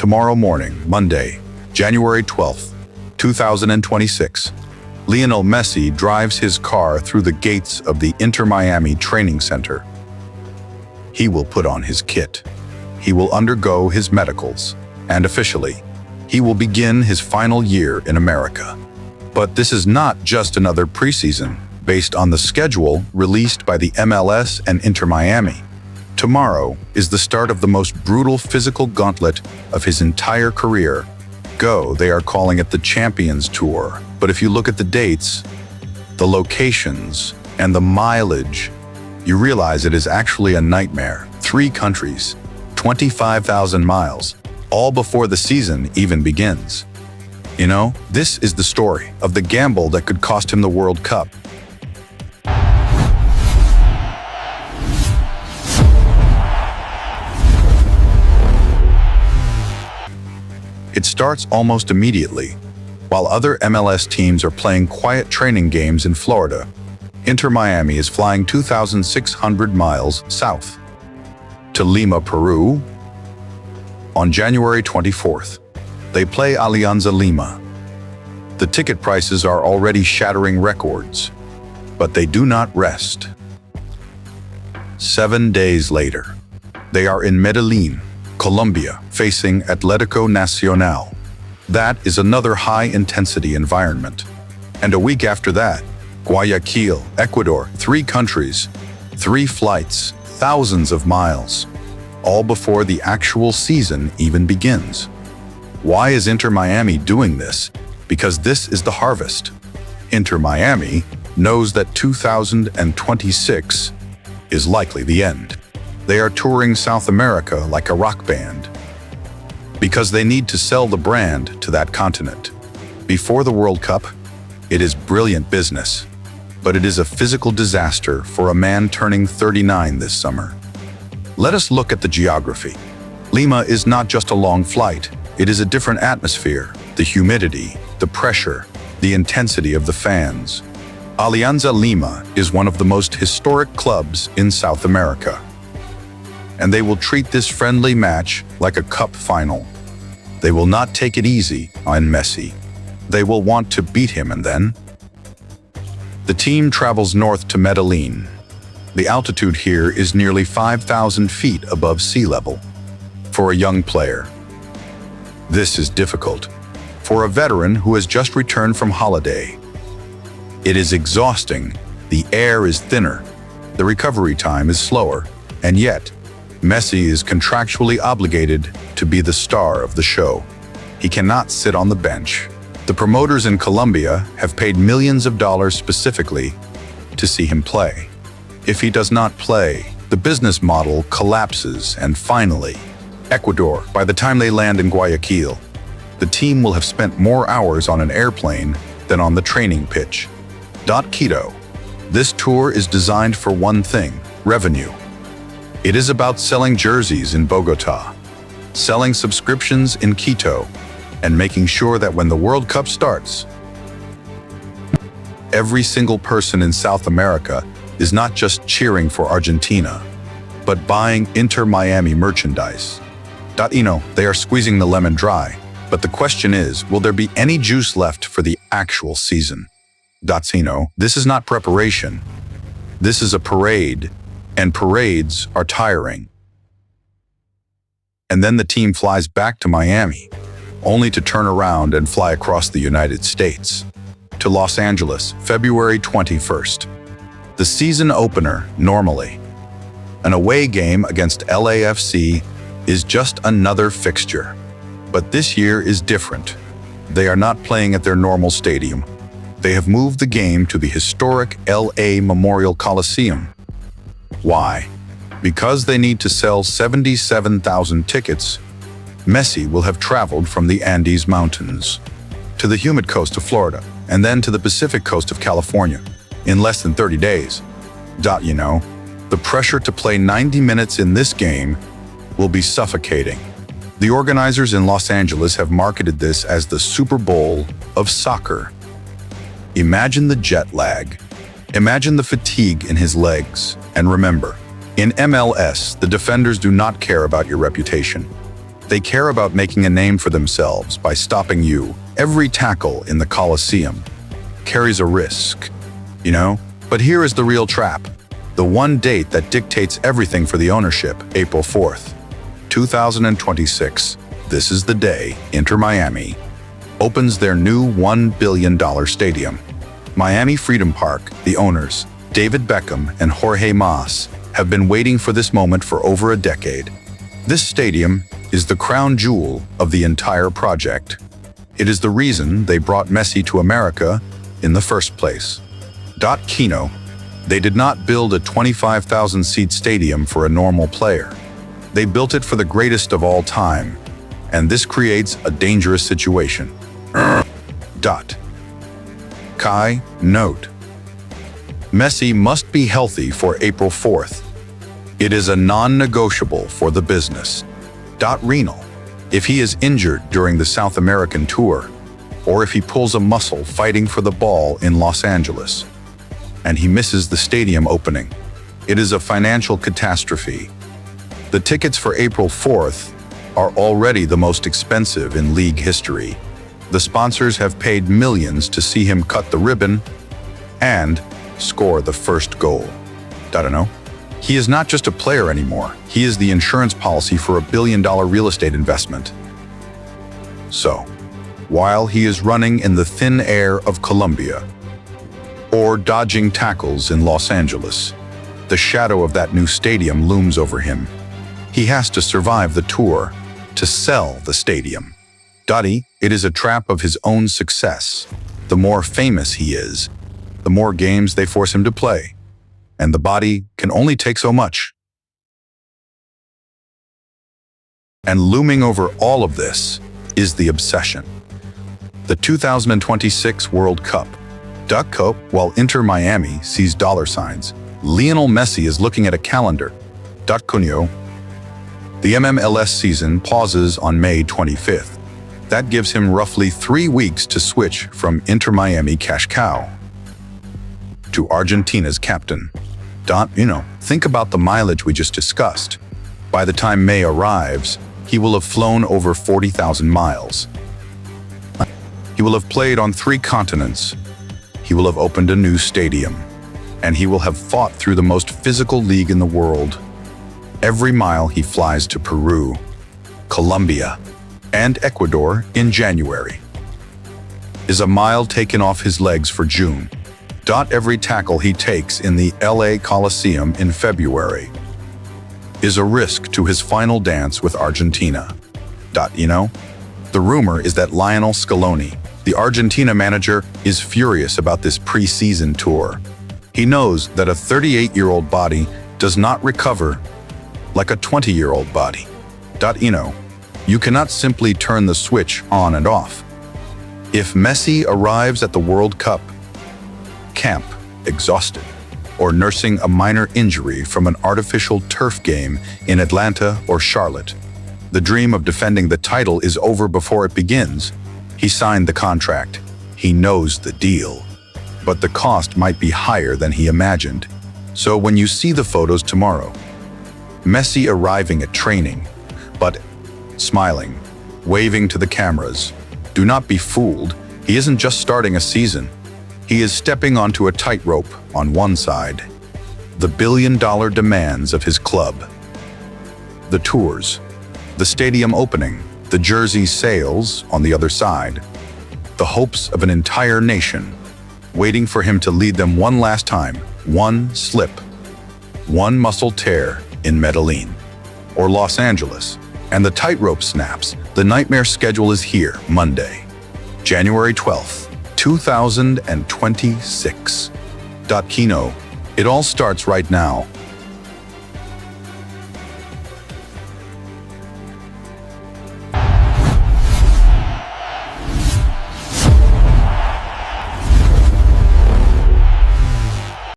Tomorrow morning, Monday, January 12th, 2026, Lionel Messi drives his car through the gates of the Inter Miami Training Center. He will put on his kit. He will undergo his medicals, and officially, he will begin his final year in America. But this is not just another preseason based on the schedule released by the MLS and Inter Miami. Tomorrow is the start of the most brutal physical gauntlet of his entire career. They are calling it the Champions Tour. But if you look at the dates, the locations, and the mileage, you realize it is actually a nightmare. 3 countries, 25,000 miles, all before the season even begins. You know, this is the story of the gamble that could cost him the World Cup. It starts almost immediately. While other MLS teams are playing quiet training games in Florida, Inter Miami is flying 2,600 miles south to Lima, Peru. On January 24th, they play Alianza Lima. The ticket prices are already shattering records, but they do not rest. 7 days later, they are in Medellin, Colombia, facing Atlético Nacional. That is another high-intensity environment. And a week after that, Guayaquil, Ecuador, 3 countries, 3 flights, thousands of miles, all before the actual season even begins. Why is Inter Miami doing this? Because this is the harvest. Inter Miami knows that 2026 is likely the end. They are touring South America like a rock band because they need to sell the brand to that continent. Before the World Cup, it is brilliant business, but it is a physical disaster for a man turning 39 this summer. Let us look at the geography. Lima is not just a long flight, it is a different atmosphere, the humidity, the pressure, the intensity of the fans. Alianza Lima is one of the most historic clubs in South America, and they will treat this friendly match like a cup final. They will not take it easy on Messi. They will want to beat him, and then the team travels north to Medellin. The altitude here is nearly 5,000 feet above sea level. For a young player, this is difficult. For a veteran who has just returned from holiday, it is exhausting. The air is thinner, the recovery time is slower, and yet, Messi is contractually obligated to be the star of the show. He cannot sit on the bench. The promoters in Colombia have paid millions of dollars specifically to see him play. If he does not play, the business model collapses, and finally, Ecuador. By the time they land in Guayaquil, the team will have spent more hours on an airplane than on the training pitch. Quito. This tour is designed for one thing: revenue. It is about selling jerseys in Bogota, selling subscriptions in Quito, and making sure that when the World Cup starts, every single person in South America is not just cheering for Argentina, but buying Inter Miami merchandise. They are squeezing the lemon dry, but the question is, will there be any juice left for the actual season? This is not preparation. This is a parade, and parades are tiring. And then the team flies back to Miami, only to turn around and fly across the United States to Los Angeles, February 21st. The season opener, normally an away game against LAFC, is just another fixture. But this year is different. They are not playing at their normal stadium. They have moved the game to the historic LA Memorial Coliseum. Why? Because they need to sell 77,000 tickets. Messi will have traveled from the Andes Mountains to the humid coast of Florida and then to the Pacific coast of California in less than 30 days. The pressure to play 90 minutes in this game will be suffocating. The organizers in Los Angeles have marketed this as the Super Bowl of soccer. Imagine the jet lag. Imagine the fatigue in his legs. And remember, in MLS, the defenders do not care about your reputation. They care about making a name for themselves by stopping you. Every tackle in the Coliseum carries a risk, you know? But here is the real trap. The one date that dictates everything for the ownership, April 4th, 2026. This is the day Inter Miami opens their new $1 billion stadium. Miami Freedom Park, the owners, David Beckham and Jorge Mas, have been waiting for this moment for over a decade. This stadium is the crown jewel of the entire project. It is the reason they brought Messi to America in the first place. Kino, they did not build a 25,000-seat stadium for a normal player. They built it for the greatest of all time, and this creates a dangerous situation. Kai, note. Messi must be healthy for April 4th. It is a non-negotiable for the business. Renal. If he is injured during the South American tour, or if he pulls a muscle fighting for the ball in Los Angeles, and he misses the stadium opening, it is a financial catastrophe. The tickets for April 4th are already the most expensive in league history. The sponsors have paid millions to see him cut the ribbon and score the first goal. He is not just a player anymore. He is the insurance policy for $1 billion real estate investment. So, while he is running in the thin air of Colombia or dodging tackles in Los Angeles, the shadow of that new stadium looms over him. He has to survive the tour, to sell the stadium. It is a trap of his own success. The more famous he is, the more games they force him to play, and the body can only take so much. And looming over all of this is the obsession. The 2026 World Cup. While Inter Miami sees dollar signs, Lionel Messi is looking at a calendar. The MLS season pauses on May 25th. That gives him roughly 3 weeks to switch from Inter Miami cash cow to Argentina's captain. Think about the mileage we just discussed. By the time May arrives, he will have flown over 40,000 miles. He will have played on 3 continents. He will have opened a new stadium. And he will have fought through the most physical league in the world. Every mile he flies to Peru, Colombia, and Ecuador in January is a mile taken off his legs for June. Every tackle he takes in the LA Coliseum in February is a risk to his final dance with Argentina. The rumor is that Lionel Scaloni, the Argentina manager, is furious about this preseason tour. He knows that a 38-year-old body does not recover like a 20-year-old body. You cannot simply turn the switch on and off. If Messi arrives at the World Cup camp exhausted or nursing a minor injury from an artificial turf game in Atlanta or Charlotte, the dream of defending the title is over before it begins. He signed the contract. He knows the deal. But the cost might be higher than he imagined. So when you see the photos tomorrow, Messi arriving at training, but smiling, waving to the cameras, do not be fooled. He isn't just starting a season. He is stepping onto a tightrope on one side, the billion-dollar demands of his club, the tours, the stadium opening, the jersey sales on the other side, the hopes of an entire nation, waiting for him to lead them one last time, one slip, one muscle tear in Medellin or Los Angeles, and the tightrope snaps. The nightmare schedule is here, Monday, January 12th, 2026. Kino, it all starts right now.